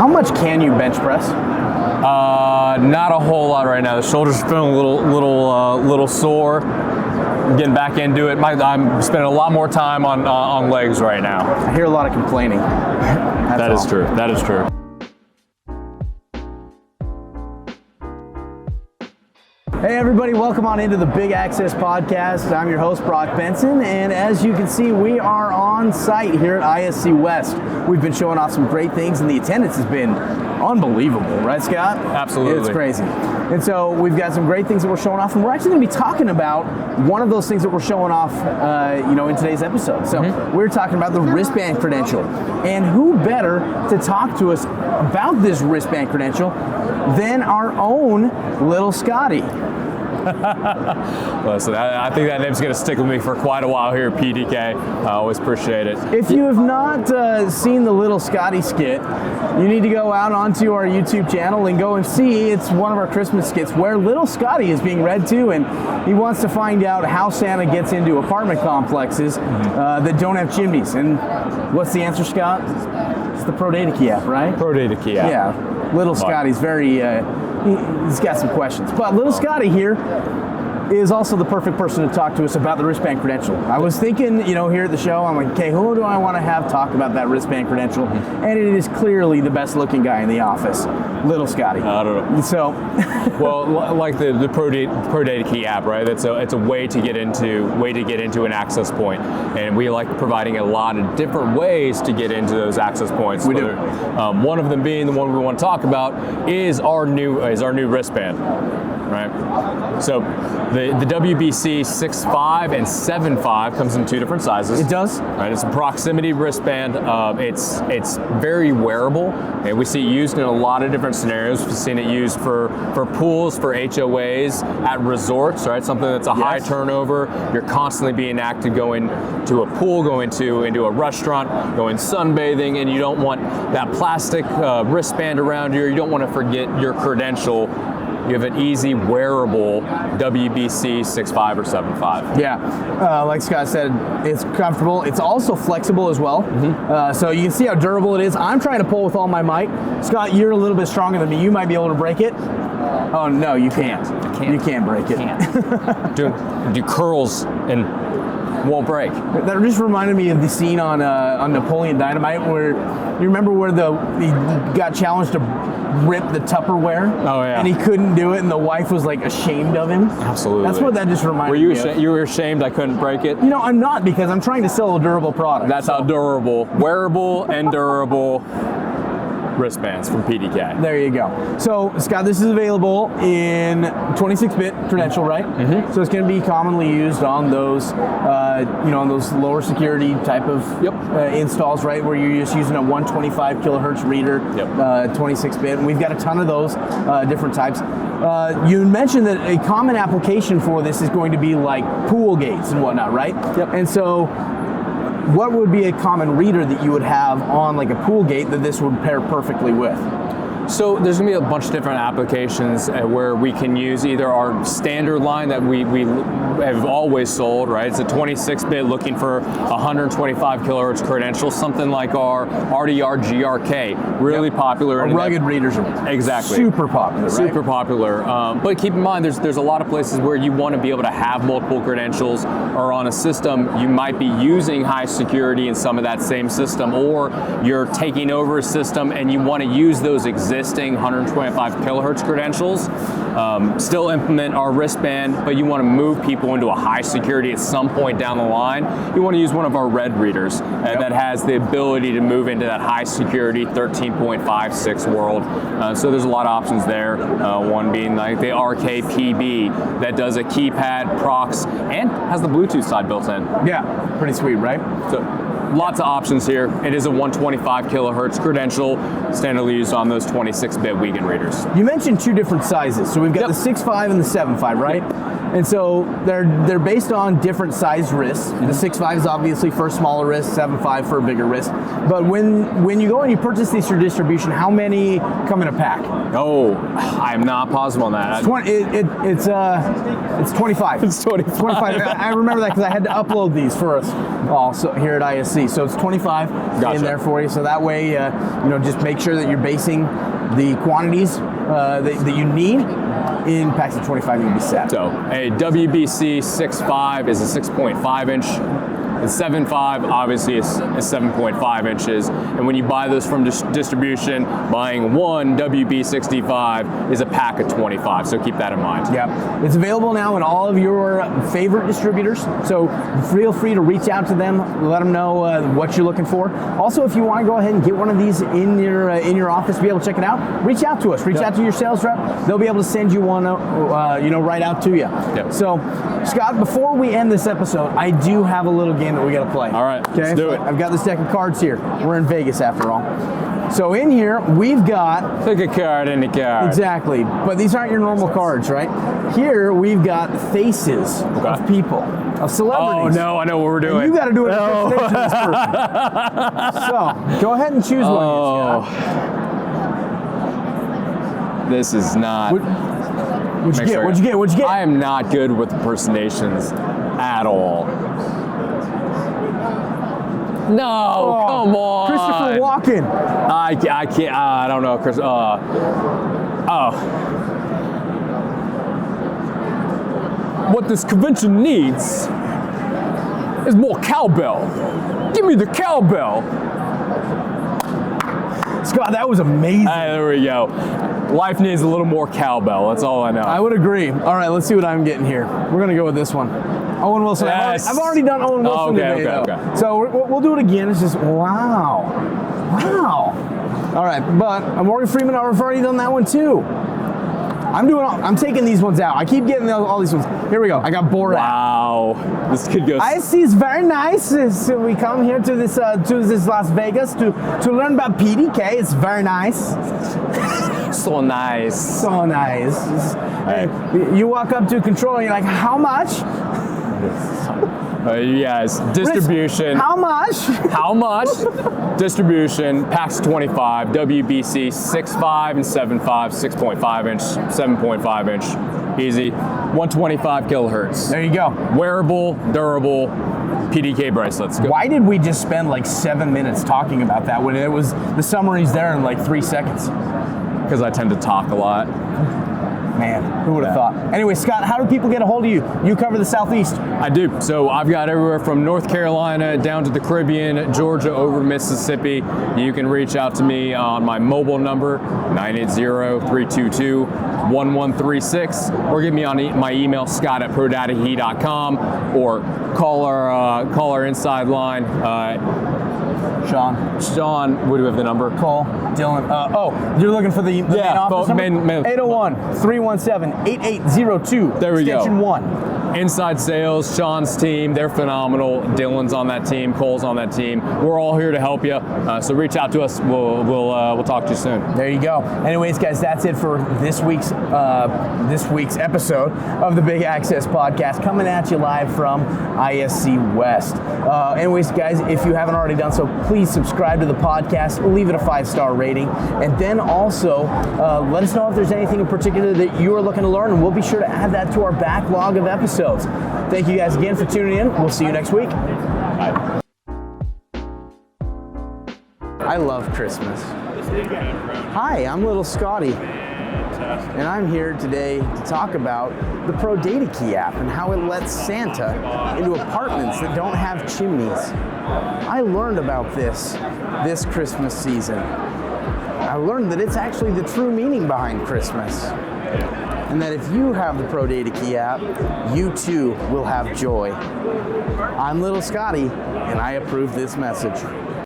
how much can you bench press? Not a whole lot right now. The shoulders are feeling a little sore. I'm getting back into it. I'm spending a lot more time on legs right now. I hear a lot of complaining. That is true. That is true. Hey everybody, welcome on into the Big Access Podcast. I'm your host, Brock Benson, and as you can see, we are on site here at ISC West. We've been showing off some great things, and the attendance has been unbelievable, right, Scott? Absolutely. It's crazy. And so we've got some great things that we're showing off, and we're actually going to be talking about one of those things that we're showing off, in today's episode. So we're talking about the wristband credential, and who better to talk to us about this wristband credential than our own little Scotty. Listen, I think that name's going to stick with me for quite a while here at PDK. I always appreciate it. If you have not seen the Little Scotty skit, you need to go out onto our YouTube channel and go and see. It's one of our Christmas skits where Little Scotty is being read to, and he wants to find out how Santa gets into apartment complexes that don't have chimneys. And what's the answer, Scott? It's the ProdataKey app, right? ProdataKey app. Yeah. Little Scotty's very... he's got some questions. But Little Scotty here is also the perfect person to talk to us about the wristband credential. I was thinking, here at the show, I'm like, okay, who do I want to have talk about that wristband credential? And it is clearly the best looking guy in the office, Little Scotty. I don't know. So, well, like the ProdataKey app, right? It's a way to get into an access point, and we like providing a lot of different ways to get into those access points. We do. One of them being the one we want to talk about is our new wristband. Right. So the WBC 6.5 and 7.5 comes in two different sizes. It does. Right. It's a proximity wristband. It's very wearable, and we see it used in a lot of different scenarios. We've seen it used for pools, for HOAs, at resorts. Right. Something that's a high turnover. You're constantly being active, going to a pool, going into a restaurant, going sunbathing, and you don't want that plastic wristband around you. You don't want to forget your credential. You have an easy, wearable WBC 6.5 or 7.5. Yeah, like Scott said, it's comfortable. It's also flexible as well. So you can see how durable it is. I'm trying to pull with all my might. Scott, you're a little bit stronger than me. You might be able to break it. Oh, no, you can't. I can't. You can't break it. Do curls and won't break. That just reminded me of the scene on Napoleon Dynamite where, you remember where he got challenged to rip the Tupperware? Oh, yeah. And he couldn't do it, and the wife was like ashamed of him? Absolutely. That's what that just reminded me of. You were ashamed I couldn't break it? I'm not, because I'm trying to sell a durable product. That's how durable. Wearable and durable wristbands from PDK. There you go. So, Scott, this is available in 26-bit credential, right? So it's going to be commonly used on those, on those lower security type of installs, right? Where you're just using a 125 kilohertz reader, 26-bit. And we've got a ton of those different types. You mentioned that a common application for this is going to be like pool gates and whatnot, right? Yep. And so, what would be a common reader that you would have on like a pool gate that this would pair perfectly with? So there's going to be a bunch of different applications where we can use either our standard line that we have always sold, right? It's a 26-bit looking for 125 kilohertz credentials, something like our RDR GRK, really popular. Our rugged readers are exactly super popular, right? Super popular. But keep in mind, there's a lot of places where you want to be able to have multiple credentials, or on a system you might be using high security in some of that same system, or you're taking over a system and you want to use those existing 125 kilohertz credentials, still implement our wristband, but you want to move people into a high security at some point down the line. You want to use one of our red readers that has the ability to move into that high security 13.56 world. So there's a lot of options there. One being like the RKPB that does a keypad, procs, and has the Bluetooth side built in. Yeah, pretty sweet, right? So lots of options here. It is a 125 kilohertz credential, standardly used on those 26-bit Wiegand readers. You mentioned two different sizes. So we've got the 6.5 and the 7.5, right? And so they're based on different size wrists. The 6.5 is obviously for a smaller wrist, 7.5 for a bigger wrist. But when you go and you purchase these through distribution, how many come in a pack? Oh, I'm not positive on that. It's 25. It's 25. 25. I remember that because I had to upload these for us also here at ISC. So it's 25 Gotcha. in there for you. So that way, just make sure that you're basing the quantities that you need in packs of 25. You'll be set. So a WBC 6.5 is a 6.5 inch. The 7.5 obviously is 7.5 inches, and when you buy those from distribution, buying one WB65 is a pack of 25. So keep that in mind. Yeah, it's available now in all of your favorite distributors. So feel free to reach out to them, let them know what you're looking for. Also, if you want to go ahead and get one of these in your office, be able to check it out, reach out to us. Reach out to your sales rep. They'll be able to send you one, right out to you. Yep. So, Scott, before we end this episode, I do have a little game that we got to play. All right, okay? let's do it. I've got this deck of cards here. We're in Vegas after all. So in here, we've got... Pick a card, any card. Exactly, but these aren't your normal cards, right? Here, we've got faces of people, of celebrities. Oh, no, I know what we're doing. And you got to do an impersonation of this person. So, go ahead and choose one. This is not... What'd you get? I am not good with impersonations at all. No, come on. Christopher Walken. I can't. I don't know, Chris. What this convention needs is more cowbell. Give me the cowbell. Scott, that was amazing. There we go. Life needs a little more cowbell. That's all I know. I would agree. All right, let's see what I'm getting here. We're going to go with this one. Owen Wilson. Yes. I've already done Owen Wilson today, though. Okay. So we'll do it again. It's just, wow. All right, but Morgan Freeman, I've already done that one too. I'm taking these ones out. I keep getting all these ones. Here we go. I got Borat. Wow. This could go. ISC is very nice. So we come here to this Las Vegas to learn about PDK. It's very nice. So nice. So nice. Hey. You walk up to a controller and you're like, how much? Yes, distribution. How much? How much? Distribution, packs 25, WBC 6.5 and 7.5, 6.5 inch, 7.5 inch. Easy. 125 kilohertz. There you go. Wearable, durable, PDK bracelets. Go. Why did we just spend like 7 minutes talking about that when it was the summary's there in like 3 seconds? Because I tend to talk a lot. Man, who would have thought? Anyway, Scott, how do people get a hold of you? You cover the Southeast. I do. So I've got everywhere from North Carolina down to the Caribbean, Georgia, over Mississippi. You can reach out to me on my mobile number, 980-322-1136, or give me on my email, scott@ProdataKey.com, or call our inside line. Sean, what do we have the number? Call Dylan. You're looking for the main office number? Main. 801-317-8802. There we go. Extension 1. Inside sales, Sean's team, they're phenomenal. Dylan's on that team, Cole's on that team. We're all here to help you. So reach out to us. We'll talk to you soon. There you go. Anyways, guys, that's it for this week's episode of the Big Access Podcast, coming at you live from ISC West. Anyways, guys, if you haven't already done so, please subscribe to the podcast, leave it a 5-star rating, and then also let us know if there's anything in particular that you are looking to learn, and we'll be sure to add that to our backlog of episodes. Thank you guys again for tuning in. We'll see you next week. Bye. I love Christmas. Hi, I'm Little Scotty, and I'm here today to talk about the ProdataKey app and how it lets Santa into apartments that don't have chimneys. I learned about this Christmas season. I learned that it's actually the true meaning behind Christmas. And that if you have the ProdataKey app, you too will have joy. I'm Little Scotty, and I approve this message.